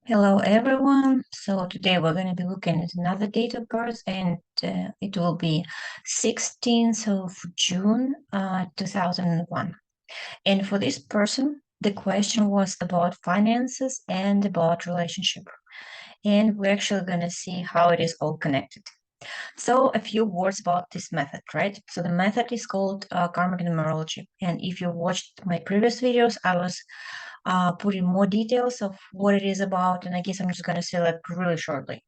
Hello everyone. So today we're going to be looking at another date of birth, and it will be 16th of June 2001. And for this person, the question was about finances and about relationship. And we're actually going to see how it is all connected. So a few words about this method, right? So the method is called Karmic numerology. And if you watched my previous videos, I was putting more details of what it is about. And I guess I'm just going to say like really shortly.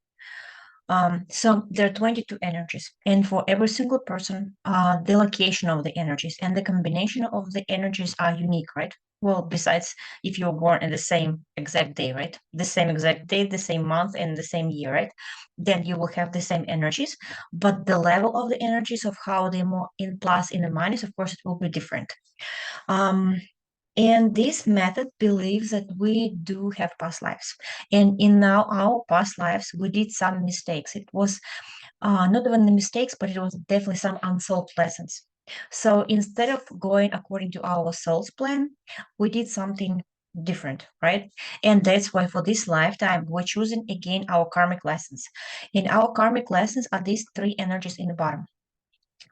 So there are 22 energies, and for every single person, the location of the energies and the combination of the energies are unique, right? Well, besides if you're born in the same exact day, right? The same exact day, the same month, and the same year, right? Then you will have the same energies, but the level of the energies of how they more in plus in the minus, of course, it will be different. Um, and this method believes that we do have past lives. And in now our past lives, we did some mistakes. It was not even the mistakes, but it was definitely some unsolved lessons. So instead of going according to our soul's plan, we did something different, right? And that's why for this lifetime, we're choosing again our karmic lessons. And our karmic lessons are these three energies in the bottom.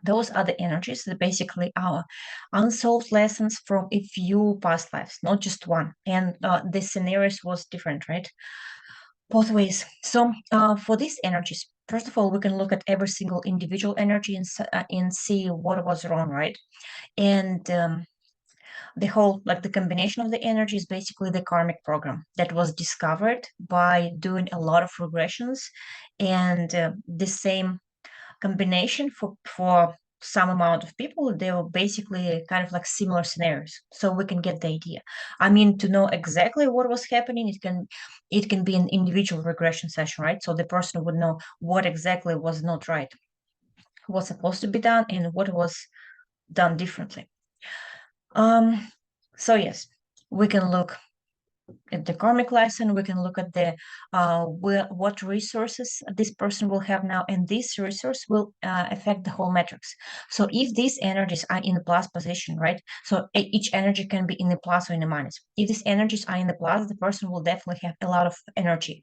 Those are the energies that basically are unsolved lessons from a few past lives, not just one. And the scenarios was different, right? Both ways. So for these energies, first of all, we can look at every single individual energy and see what was wrong, right? And the whole, like the combination of the energy is basically the karmic program that was discovered by doing a lot of regressions, and the same combination for some amount of people, they were basically kind of like similar scenarios, so we can get the idea. I mean, to know exactly what was happening, it can be an individual regression session, right? So the person would know what exactly was not right, what's supposed to be done, and what was done differently. So yes, we can look at the karmic lesson, we can look at the what resources this person will have now, and this resource will affect the whole matrix. So if these energies are in the plus position, right? So each energy can be in the plus or in the minus. If these energies are in the plus, the person will definitely have a lot of energy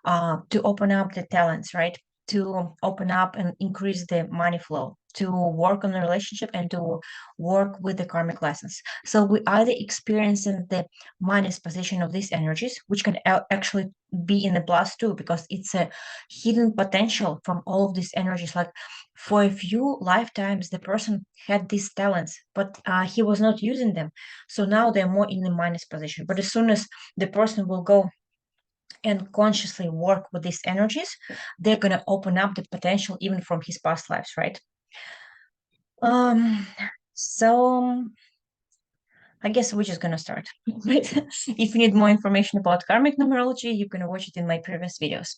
to open up the talents, right? To open up and increase the money flow, to work on the relationship, and to work with the karmic lessons. So we either experiencing the minus position of these energies, which can actually be in the plus too, because it's a hidden potential from all of these energies. Like for a few lifetimes, the person had these talents, but he was not using them. So now they're more in the minus position. But as soon as the person will go and consciously work with these energies, they're going to open up the potential even from his past lives, right? Um, so I guess we're just going to start. If you need more information about karmic numerology, you can watch it in my previous videos.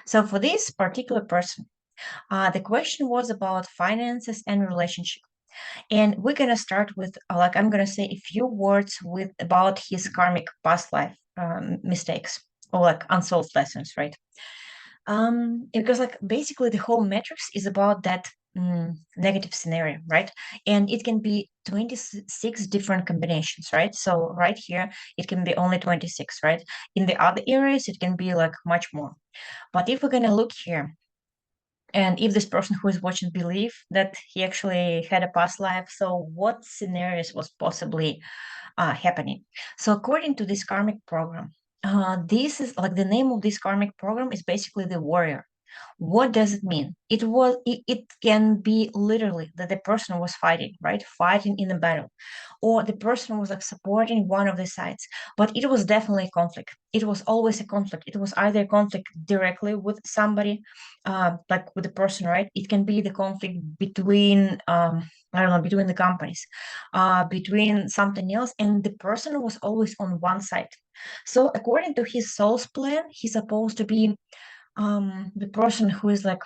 So for this particular person, the question was about finances and relationship. And we're going to start with, like, I'm going to say a few words with about his karmic past life mistakes, or like unsolved lessons, right? Because like basically the whole matrix is about that negative scenario, right? And it can be 26 different combinations, right? So right here it can be only 26, right? In the other areas it can be like much more. But if we're going to look here, and if this person who is watching believe that he actually had a past life, so what scenarios was possibly happening? So according to this karmic program, this is like the name of this karmic program is basically the warrior. What does it mean? It can be literally that the person was fighting, right? Fighting in a battle, or the person was like supporting one of the sides. But it was definitely a conflict. It was always a conflict. It was either a conflict directly with somebody, like with the person, right? It can be the conflict between I don't know, between the companies, between something else, and the person was always on one side. So according to his soul's plan, he's supposed to be the person who is like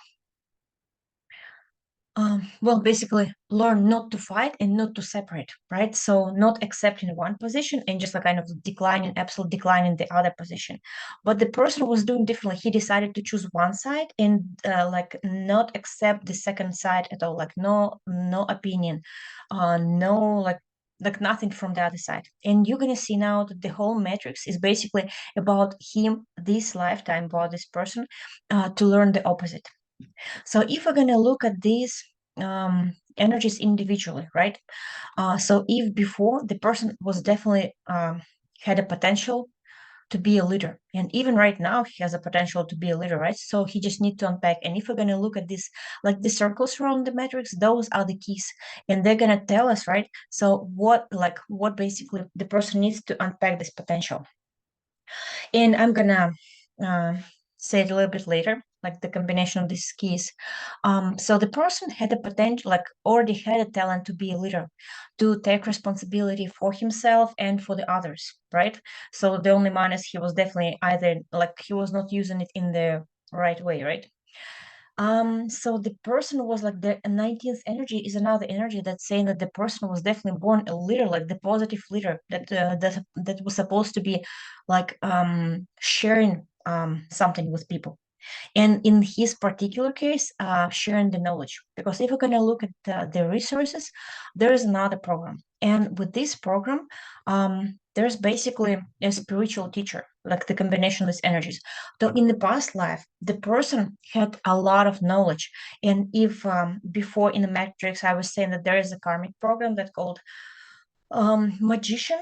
well, basically learn not to fight and not to separate, right? So not accepting one position and just like kind of declining, absolute decline in the other position. But the person was doing differently. He decided to choose one side and like not accept the second side at all, like no opinion, no like like nothing from the other side. And you're gonna see now that the whole matrix is basically about him, this lifetime, about this person, to learn the opposite. So if we're gonna look at these energies individually, right? So if before the person was definitely had a potential to be a leader, and even right now he has a potential to be a leader, right? So he just need to unpack. And if we're going to look at this, like the circles around the matrix, those are the keys, and they're going to tell us, right? So what basically the person needs to unpack this potential. And I'm gonna uh, say it a little bit later, like the combination of these keys. So the person had a potential, like already had a talent to be a leader, to take responsibility for himself and for the others, right? So the only minus, he was definitely either like he was not using it in the right way, right? So the person was like the 19th energy is another energy that's saying that the person was definitely born a leader, like the positive leader that was supposed to be like sharing something with people. And in his particular case, sharing the knowledge. Because if we're going to look at the resources, there is another program. And with this program, there's basically a spiritual teacher, like the combination of these energies. So in the past life, the person had a lot of knowledge. And if before in the Matrix, I was saying that there is a karmic program that called magician,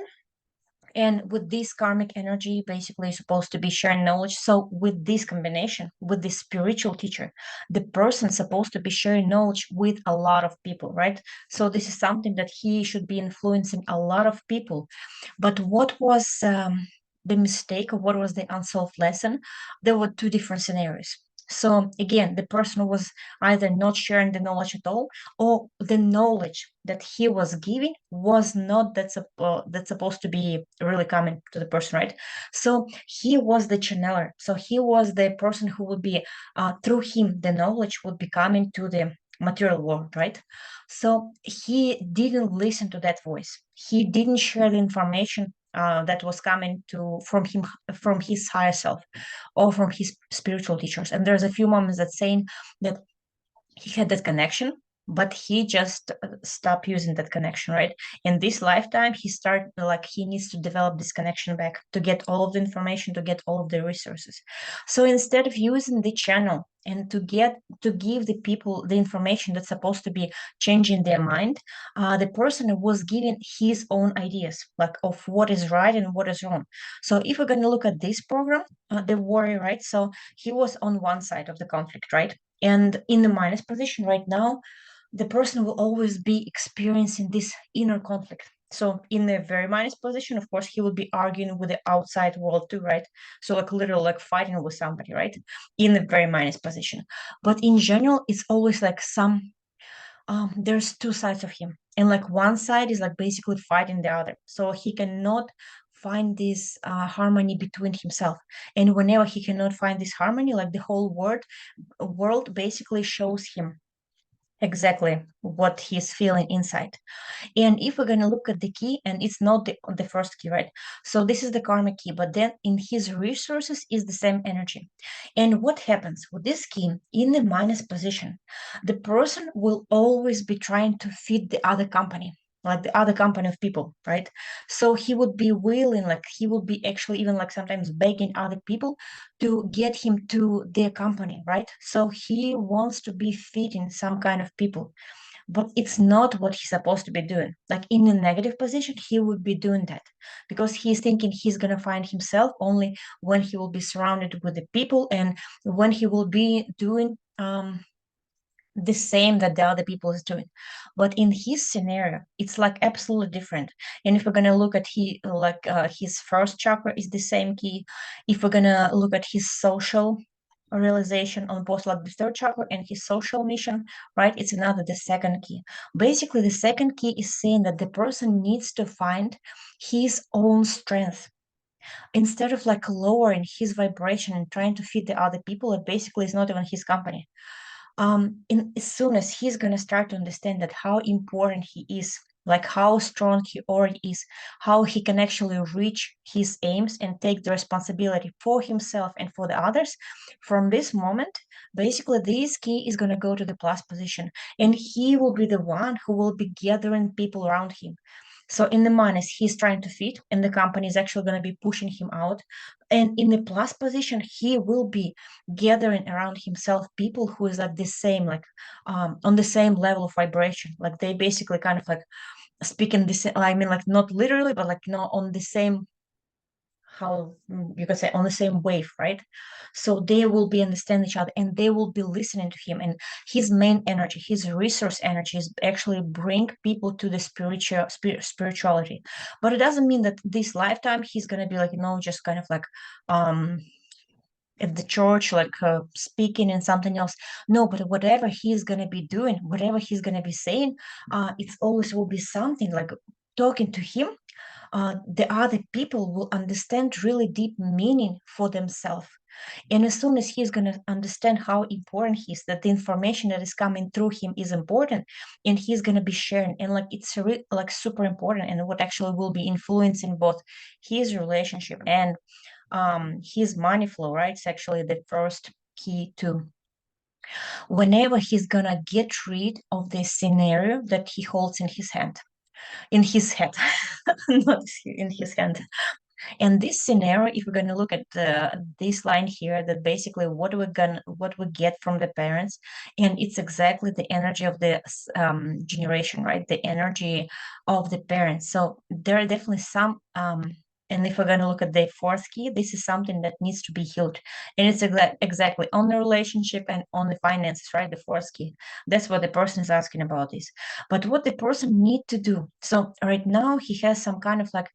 and with this karmic energy, basically supposed to be sharing knowledge. So with this combination, with this spiritual teacher, the person supposed to be sharing knowledge with a lot of people, right? So this is something that he should be influencing a lot of people. But what was the mistake, or what was the unsolved lesson? There were two different scenarios. So again, the person was either not sharing the knowledge at all, or the knowledge that he was giving was not that's supposed to be really coming to the person, right? So he was the channeler. So he was the person who would be through him the knowledge would be coming to the material world, right? So he didn't listen to that voice. He didn't share the information that was coming to from his higher self or from his spiritual teachers. And there's a few moments that saying that he had that connection, but he just stopped using that connection, right? In this lifetime, he started like he needs to develop this connection back to get all of the information, to get all of the resources. So instead of using the channel and to give the people the information that's supposed to be changing their mind, the person was giving his own ideas, like of what is right and what is wrong. So if we're going to look at this program, the warrior, right? So he was on one side of the conflict, right? And in the minus position right now, the person will always be experiencing this inner conflict. So in the very minus position, of course, he will be arguing with the outside world too, right? So like literally like fighting with somebody, right? In the very minus position. But in general, it's always like there's two sides of him. And like one side is like basically fighting the other. So he cannot find this harmony between himself. And whenever he cannot find this harmony, like the whole world basically shows him exactly what he's feeling inside. And if we're going to look at the key, and it's not the first key, right? So this is the karmic key, but then in his resources is the same energy. And what happens with this key in the minus position? The person will always be trying to feed the other company, like the other company of people, right? So he would be willing, like he would be actually even like sometimes begging other people to get him to their company, right? So he wants to be feeding some kind of people, but it's not what he's supposed to be doing. Like in a negative position, he would be doing that because he's thinking he's going to find himself only when he will be surrounded with the people and when he will be doing the same that the other people is doing. But in his scenario, it's like absolutely different. And if we're gonna look at his first chakra is the same key. If we're gonna look at his social realization on both like the third chakra and his social mission, right? It's another the second key. Basically, the second key is saying that the person needs to find his own strength instead of like lowering his vibration and trying to feed the other people. It basically is not even his company. As soon as he's going to start to understand that how important he is, like how strong he already is, how he can actually reach his aims and take the responsibility for himself and for the others, from this moment, basically this key is going to go to the plus position, and he will be the one who will be gathering people around him. So in the minus, he's trying to fit, and the company is actually going to be pushing him out. And in the plus position, he will be gathering around himself people who is at the same, like on the same level of vibration. Like they basically kind of like speaking this, I mean, like not literally, but like on the same, how you could say, on the same wave, right? So they will be understand each other, and they will be listening to him. And his main energy, his resource energy, is actually bring people to the spirituality. But it doesn't mean that this lifetime he's gonna be like, just kind of like um at the church, like speaking and something else. No, but whatever he's gonna be doing, whatever he's gonna be saying, it's always will be something like talking to him. The other people will understand really deep meaning for themselves. And as soon as he's going to understand how important he is, that the information that is coming through him is important, and he's going to be sharing, and like it's like super important, and what actually will be influencing both his relationship and his money flow, right? It's actually the first key to whenever he's going to get rid of this scenario that he holds in his head, not in his hand. And this scenario, if we're going to look at this line here, that basically what we get from the parents, and it's exactly the energy of the generation, right? The energy of the parents. So there are definitely some. And if we're going to look at the fourth key, this is something that needs to be healed. And it's exactly on the relationship and on the finances, right? The fourth key. That's what the person is asking about this. But what the person need to do. So right now he has some kind of like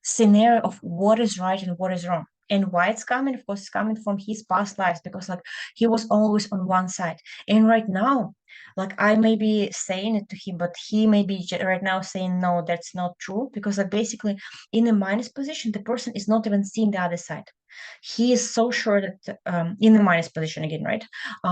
scenario of what is right and what is wrong. And why it's coming, of course, it's coming from his past lives, because like he was always on one side. And right now, like I may be saying it to him, but he may be right now saying, no, that's not true. Because like basically in a minus position, the person is not even seeing the other side. He is so sure that in the minus position again, right?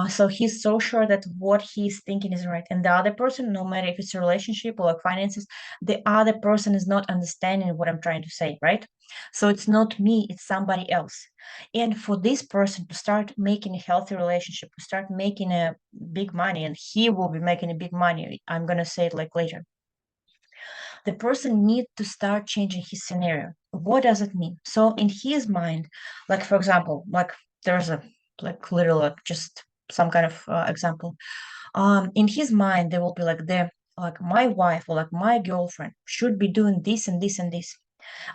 So he's so sure that what he's thinking is right. And the other person, no matter if it's a relationship or like finances, the other person is not understanding what I'm trying to say, right? So it's not me, it's somebody else. And for this person to start making a healthy relationship, to start making a big money, and he will be making a big money, I'm going to say it like later, the person needs to start changing his scenario. What does it mean? So in his mind, like for example, like there's a like literally like just some kind of example. In his mind, there will be like like my wife or like my girlfriend should be doing this and this and this.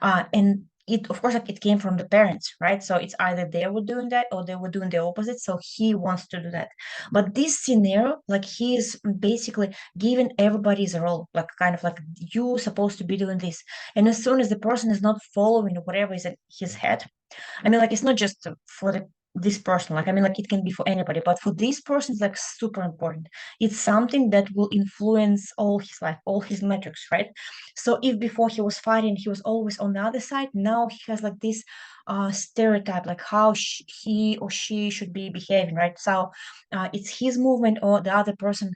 And it, of course, like it came from the parents, right? So it's either they were doing that or they were doing the opposite. So he wants to do that. But this scenario, like he is basically giving everybody's role, like kind of like you supposed to be doing this. And as soon as the person is not following whatever is in his head, I mean, like it's not just for this person. Like I mean, like it can be for anybody, but for this person, it's like super important. It's something that will influence all his life, all his metrics, right? So if before he was fighting, he was always on the other side. Now he has like this stereotype, like how he or she should be behaving, right? So it's his movement or the other person.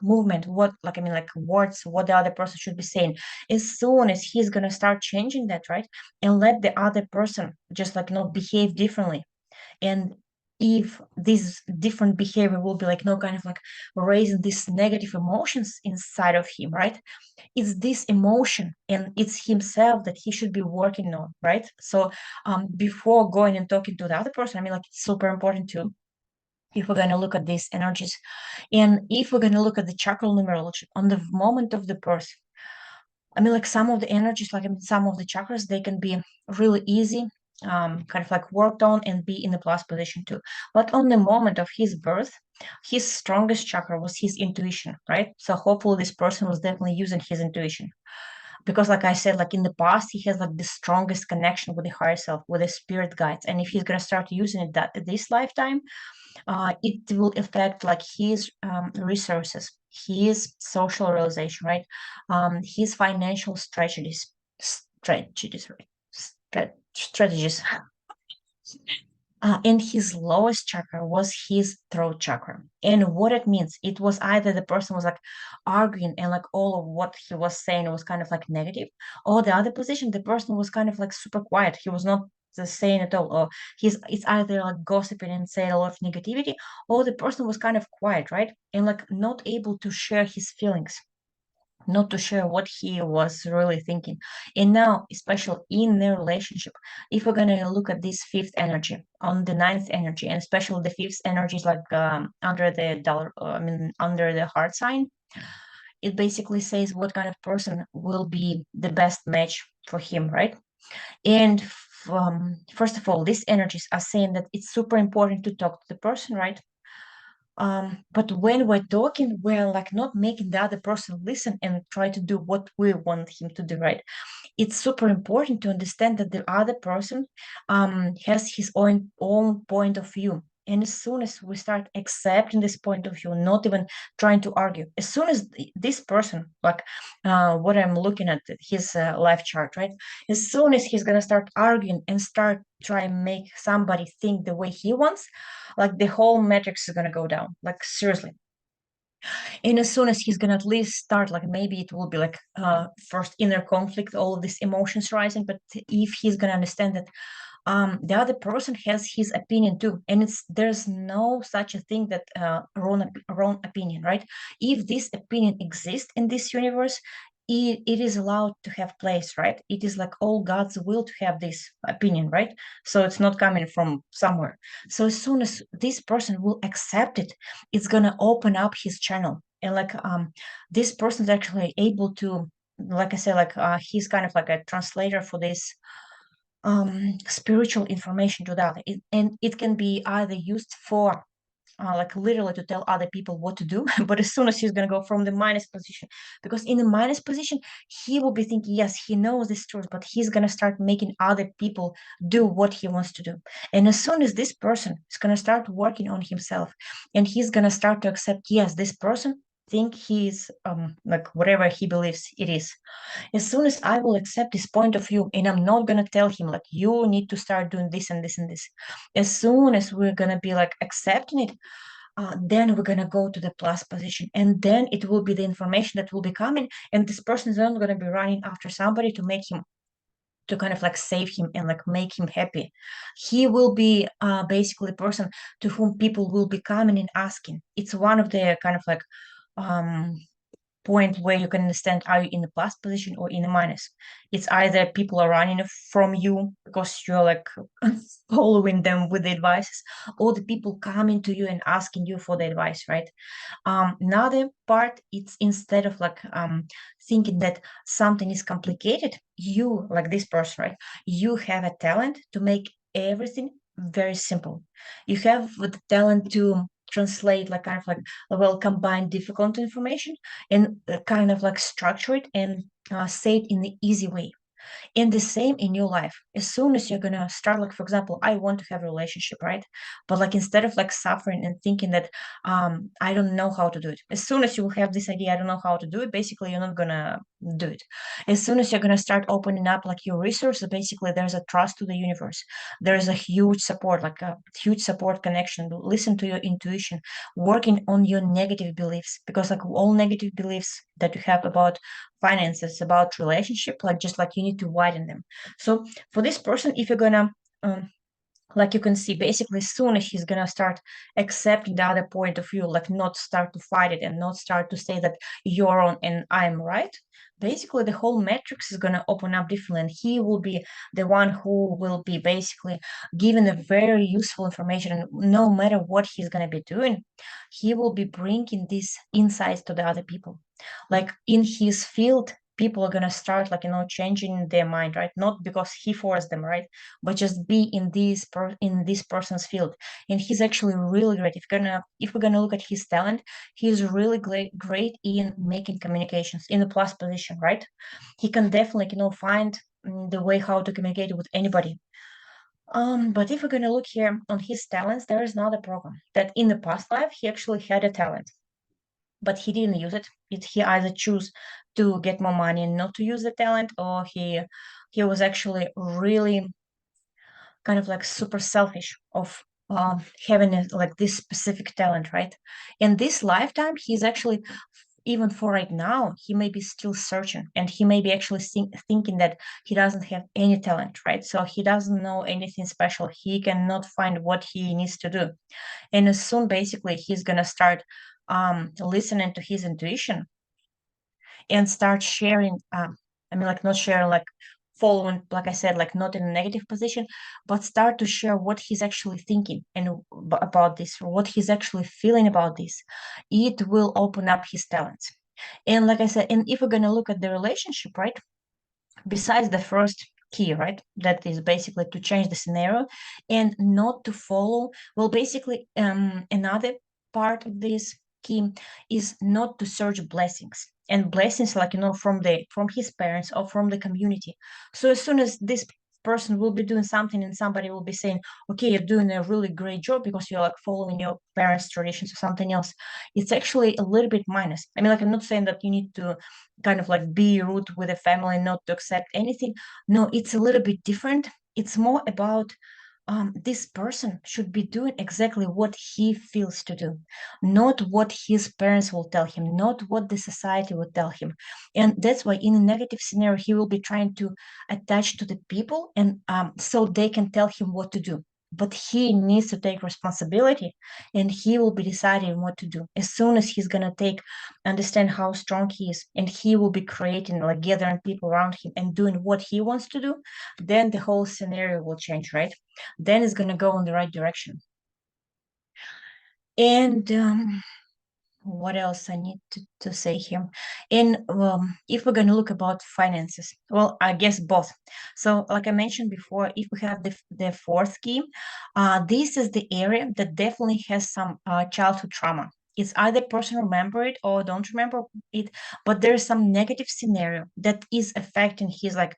Movement, what, like I mean, like words, what the other person should be saying. As soon as he's gonna start changing that, right, and let the other person just like behave differently, and if this different behavior will be like no kind of like raising these negative emotions inside of him, right, it's this emotion and it's himself that he should be working on, right? So before going and talking to the other person, I mean, like it's super important too, if we're going to look at these energies, and if we're going to look at the chakra numerology on the moment of the birth, I mean, like some of the energies, like I mean, some of the chakras, they can be really easy, kind of like worked on and be in the plus position too. But on the moment of his birth, his strongest chakra was his intuition, right? So hopefully this person was definitely using his intuition. Because like I said, like in the past, he has like the strongest connection with the higher self, with the spirit guides. And if he's gonna start using it that this lifetime, it will affect like his resources, his social realization, right? His financial strategies. And his lowest chakra was his throat chakra. And what it means, it was either the person was like arguing and like all of what he was saying was kind of like negative, or the other position, the person was kind of like super quiet. He was not saying at all, or it's either like gossiping and saying a lot of negativity, or the person was kind of quiet, right? And like not able to share his feelings. not to share what he was really thinking. And now, especially in their relationship, if we're gonna look at this fifth energy on the ninth energy, and especially the fifth energy is like under the dollar, under the heart sign, it basically says what kind of person will be the best match for him, right? And first of all, these energies are saying that it's super important to talk to the person, right? But when we're talking, we're like not making the other person listen and try to do what we want him to do, right? It's super important to understand that the other person has his own point of view. And as soon as we start accepting this point of view, not even trying to argue, as soon as this person, like what I'm looking at, his life chart, right? As soon as he's gonna start arguing and start trying to make somebody think the way he wants, like the whole matrix is gonna go down. Like seriously, and as soon as he's gonna at least start, like maybe it will be like first inner conflict, all of these emotions rising, but if he's gonna understand that the other person has his opinion too, and there's no such a thing that wrong opinion, right? If this opinion exists in this universe, it is allowed to have place, right? It is like all God's will to have this opinion, right? So it's not coming from somewhere. So as soon as this person will accept it, it's gonna open up his channel, and like this person is actually able to, like I said, like he's kind of like a translator for this spiritual information to that, and it can be either used for like literally to tell other people what to do, but as soon as he's going to go from the minus position, because in the minus position he will be thinking yes, he knows this truth, but he's going to start making other people do what he wants to do. And as soon as this person is going to start working on himself, and he's going to start to accept yes, this person think he's like whatever he believes it is, as soon as I will accept this point of view, and I'm not going to tell him like you need to start doing this and this and this, as soon as we're going to be like accepting it, then we're going to go to the plus position, and then it will be the information that will be coming, and this person is not going to be running after somebody to make him, to kind of like save him and like make him happy. He will be basically a person to whom people will be coming and asking. It's one of the kind of like um point where you can understand, are you in the plus position or in the minus? It's either people are running from you because you're like following them with the advices, or the people coming to you and asking you for the advice, right? Another part, it's instead of like thinking that something is complicated, you, like this person, right? You have a talent to make everything very simple. You have the talent to translate, like kind of like well, combine difficult information and kind of like structure it and say it in the easy way. And the same in your life. As soon as you're gonna start, like for example, I want to have a relationship, right? But like instead of like suffering and thinking that I don't know how to do it, as soon as you will have this idea, I don't know how to do it, basically you're not gonna do it. As soon as you're gonna start opening up like your resources, basically there's a trust to the universe. There's a huge support, like a huge support connection. Listen to your intuition, working on your negative beliefs, because like all negative beliefs that you have about finances, about relationship, like just like you need to widen them. So for this person, if you're gonna like you can see, basically soon as he's gonna start accepting the other point of view, like not start to fight it and not start to say that you're wrong and I'm right, basically the whole matrix is gonna open up differently, and he will be the one who will be basically given a very useful information. And no matter what he's gonna be doing, he will be bringing these insights to the other people. Like in his field, people are gonna start like changing their mind, right? Not because he forced them, right? But just be in in this person's field. And he's actually really great. If we're gonna look at his talent, he's really great in making communications in the plus position, right? He can definitely find the way how to communicate with anybody. But if we're gonna look here on his talents, there is another problem that in the past life he actually had a talent, but he didn't use it. He either choose to get more money and not to use the talent, or he was actually really kind of like super selfish of having like this specific talent, right? In this lifetime, he's actually, even for right now, he may be still searching, and he may be actually thinking that he doesn't have any talent, right? So he doesn't know anything special. He cannot find what he needs to do. And as soon basically he's gonna start listening to his intuition, and start sharing. I mean, like not sharing, like following, like I said, like not in a negative position, but start to share what he's actually thinking and about this, what he's actually feeling about this. It will open up his talents. And like I said, and if we're gonna look at the relationship, right? Besides the first key, right? That is basically to change the scenario and not to follow. Well, basically, another part of this key is not to search blessings and blessings, like from his parents or from the community. So as soon as this person will be doing something and somebody will be saying, okay, you're doing a really great job because you're like following your parents' traditions or something else, it's actually a little bit minus. I mean, like, I'm not saying that you need to kind of like be rude with a family, not to accept anything. No, it's a little bit different. It's more about this person should be doing exactly what he feels to do, not what his parents will tell him, not what the society will tell him. And that's why in a negative scenario, he will be trying to attach to the people and so they can tell him what to do. But he needs to take responsibility and he will be deciding what to do. As soon as he's going to understand how strong he is, and he will be creating, like gathering people around him and doing what he wants to do, then the whole scenario will change, right? Then it's going to go in the right direction. And what else I need to say here? And if we're going to look about finances, well, I guess both. So like I mentioned before, if we have the fourth key, this is the area that definitely has some childhood trauma. It's either person remember it or don't remember it, but there's some negative scenario that is affecting his, like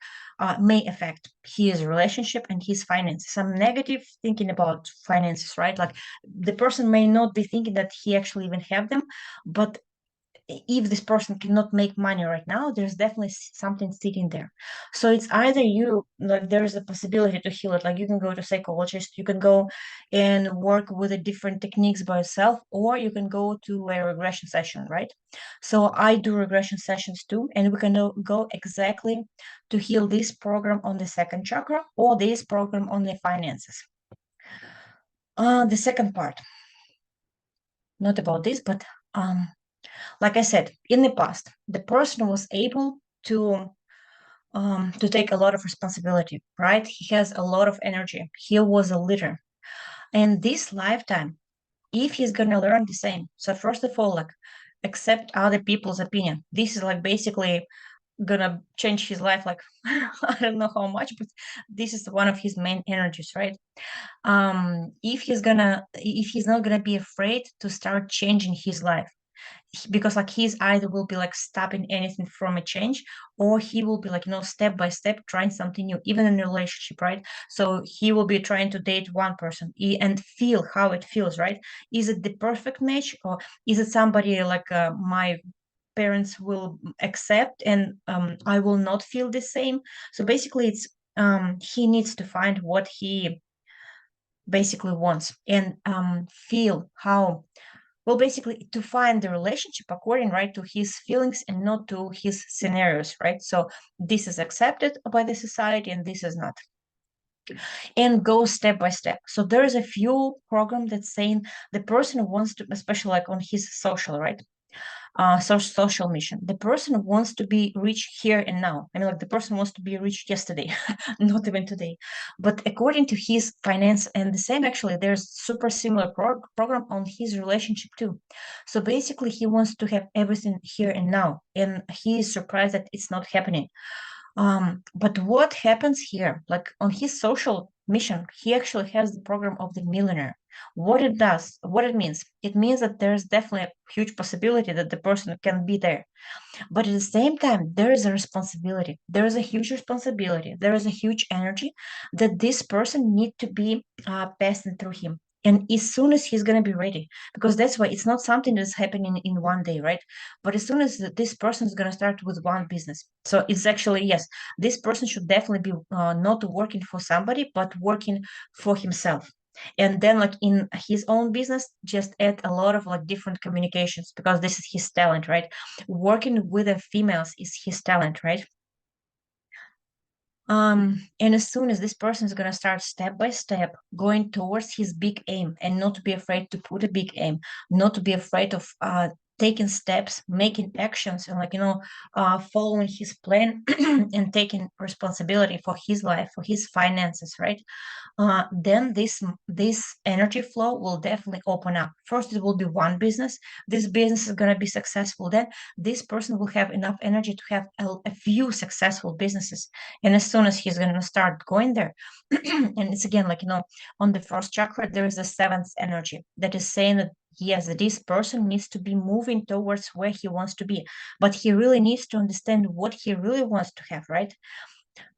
may affect his relationship and his finances. Some negative thinking about finances, right? Like the person may not be thinking that he actually even have them, but if this person cannot make money right now, there's definitely something sitting there. So it's either you, like there's a possibility to heal it, like you can go to psychologist, you can go and work with the different techniques by yourself, or you can go to a regression session, right? So I do regression sessions too, and we can go exactly to heal this program on the second chakra or this program on the finances. The second part, not about this, but like I said, in the past, the person was able to take a lot of responsibility, right? He has a lot of energy. He was a leader. And this lifetime, if he's gonna learn the same, so first of all, like accept other people's opinion. This is like basically gonna change his life. Like I don't know how much, but this is one of his main energies, right? If he's not gonna be afraid to start changing his life, because like he's either will be like stopping anything from a change, or he will be like step by step trying something new, even in a relationship, right? So he will be trying to date one person and feel how it feels, right? Is it the perfect match, or is it somebody like my parents will accept and I will not feel the same? So basically it's he needs to find what he basically wants and feel how, well, basically to find the relationship according, right, to his feelings and not to his scenarios, right? So this is accepted by the society and this is not, and go step by step. So there is a few program that's saying the person wants to, especially like on his social, right, social mission, the person wants to be rich here and now. I mean, like the person wants to be rich yesterday, not even today, but according to his finance. And the same, actually, there's super similar program on his relationship too. So basically he wants to have everything here and now, and he is surprised that it's not happening. But what happens here, like on his social mission, he actually has the program of the millionaire. What it does, what it means that there's definitely a huge possibility that the person can be there. But at the same time, there is a responsibility. There is a huge responsibility. There is a huge energy that this person need to be passing through him. And as soon as he's going to be ready, because that's why it's not something that's happening in one day, right? But as soon as this person is going to start with one business. So it's actually, yes, this person should definitely be not working for somebody, but working for himself. And then like in his own business, just add a lot of like different communications, because this is his talent, right? Working with the females is his talent, right? And as soon as this person is going to start step by step going towards his big aim, and not to be afraid to put a big aim, not to be afraid of taking steps, making actions, and like, following his plan and taking responsibility for his life, for his finances, right? Then this energy flow will definitely open up. First, it will be one business. This business is going to be successful. Then this person will have enough energy to have a few successful businesses. And as soon as he's going to start going there, and it's again like, on the first chakra, there is a seventh energy that is saying that yes, this person needs to be moving towards where he wants to be, but he really needs to understand what he really wants to have, right?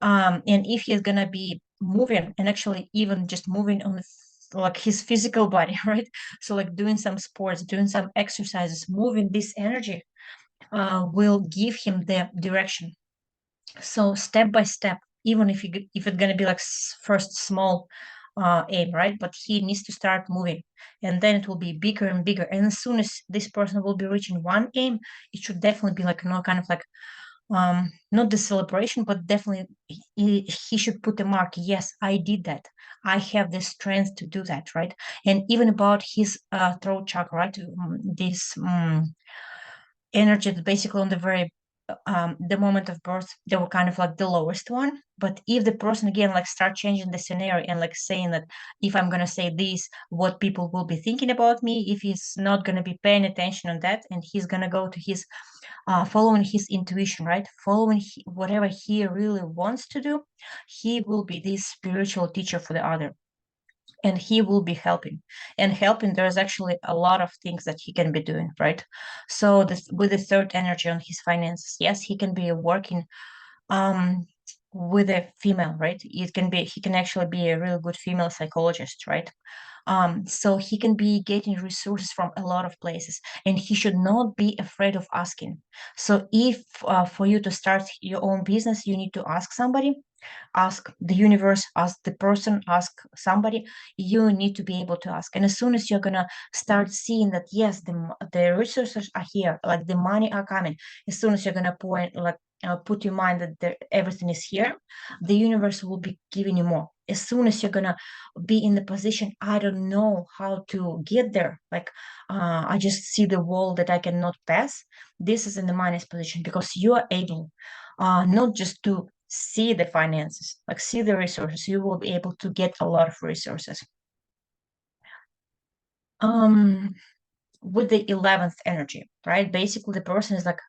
And if he's gonna be moving, and actually even just moving on like his physical body, right? So like doing some sports, doing some exercises, moving this energy will give him the direction. So step by step, even if it's gonna be like first small aim, right? But he needs to start moving, and then it will be bigger and bigger. And as soon as this person will be reaching one aim, it should definitely be like, kind of like, not the celebration, but definitely he should put a mark. Yes, I did that. I have the strength to do that, right? And even about his throat chakra, right? This energy that basically on the very the moment of birth, they were kind of like the lowest one. But if the person again like start changing the scenario and like saying that if I'm gonna say this, what people will be thinking about me, if he's not gonna be paying attention on that, and he's gonna go to his following his intuition, right? Following whatever he really wants to do, he will be this spiritual teacher for the other, and he will be helping. And helping, there's actually a lot of things that he can be doing, right? So this, with the third energy on his finances, yes, he can be working um with a female, right? He can actually be a really good female psychologist, right? So he can be getting resources from a lot of places, and he should not be afraid of asking. So if for you to start your own business, you need to ask somebody, ask the universe, ask the person, ask somebody. You need to be able to ask. And as soon as you're gonna start seeing that yes, the resources are here, like the money are coming, as soon as you're gonna put your mind that everything is here, the universe will be giving you more. As soon as you're gonna be in the position, I don't know how to get there, like I just see the wall that I cannot pass, this is in the minus position, because you are able not just to see the finances, like see the resources, you will be able to get a lot of resources. Um, with the 11th energy, right? Basically, the person is like,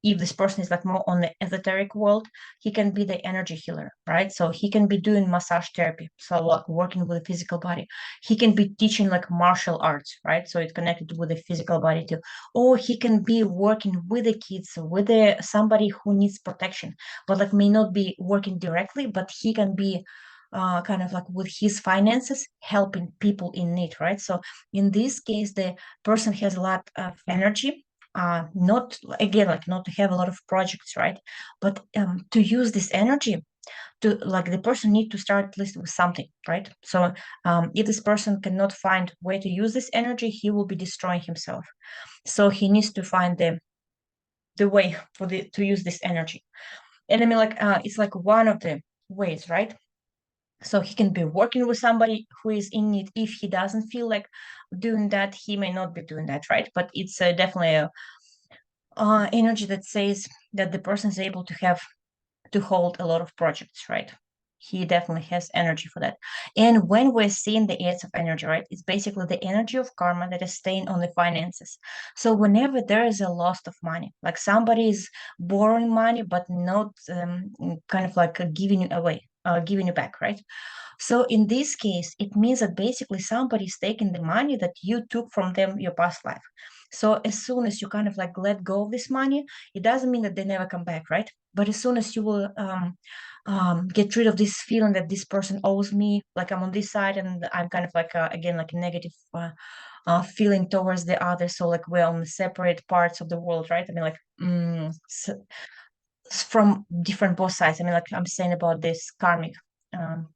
if this person is like more on the esoteric world, he can be the energy healer, right? So he can be doing massage therapy, so like working with the physical body. He can be teaching like martial arts, right? So it's connected with the physical body too. Or he can be working with the kids, with somebody who needs protection, but like may not be working directly, but he can be kind of like with his finances helping people in need, right? So in this case, the person has a lot of energy, not again like not to have a lot of projects, right? But to use this energy to, like, the person need to start at least with something, right? So if this person cannot find way to use this energy, he will be destroying himself. So he needs to find the way for to use this energy. And I mean, like, it's like one of the ways, right? So he can be working with somebody who is in need. If he doesn't feel like doing that, he may not be doing that, right? But it's definitely a energy that says that the person is able to hold a lot of projects, right? He definitely has energy for that. And when we're seeing the aids of energy, right, it's basically the energy of karma that is staying on the finances. So whenever there is a loss of money, like somebody is borrowing money but not kind of like giving it away, giving it back, right? So in this case, it means that basically somebody is taking the money that you took from them your past life. So as soon as you kind of like let go of this money, it doesn't mean that they never come back, right? But as soon as you will get rid of this feeling that this person owes me, like I'm on this side and I'm kind of like again like a negative feeling towards the other. So like we're on separate parts of the world, right? I mean, like from different both sides. I mean, like I'm saying about this karmic um,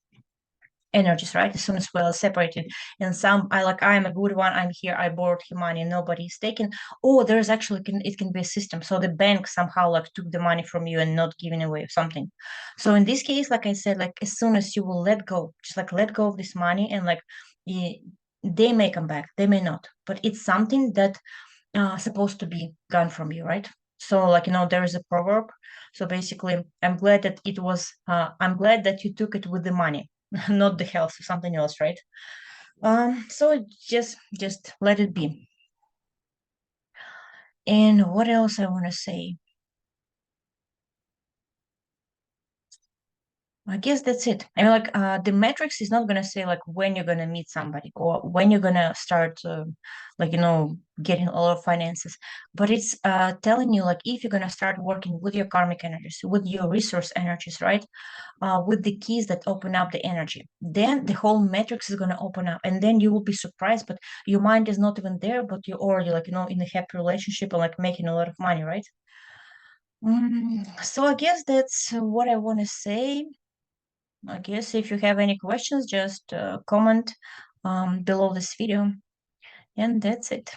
energies, right? As soon as we're separated, and some I am a good one, I'm here, I borrowed him money, nobody's taken. Or there's actually it can be a system. So the bank somehow like took the money from you and not giving away something. So in this case, like I said, like as soon as you will let go, just like let go of this money, and like they may come back, they may not, but it's something that supposed to be gone from you, right? So like, there is a proverb. So basically, I'm glad that I'm glad that you took it with the money, not the health or something else, right? So just let it be. And what else I want to say? I guess that's it. I mean, like, the metrics is not gonna say like when you're gonna meet somebody or when you're gonna start, like, getting a lot of finances, but it's telling you like if you're gonna start working with your karmic energies, with your resource energies, right? With the keys that open up the energy, then the whole matrix is gonna open up, and then you will be surprised. But your mind is not even there, but you're already like, in a happy relationship and like making a lot of money, right? So I guess that's what I want to say. I guess if you have any questions, just comment below this video, and that's it.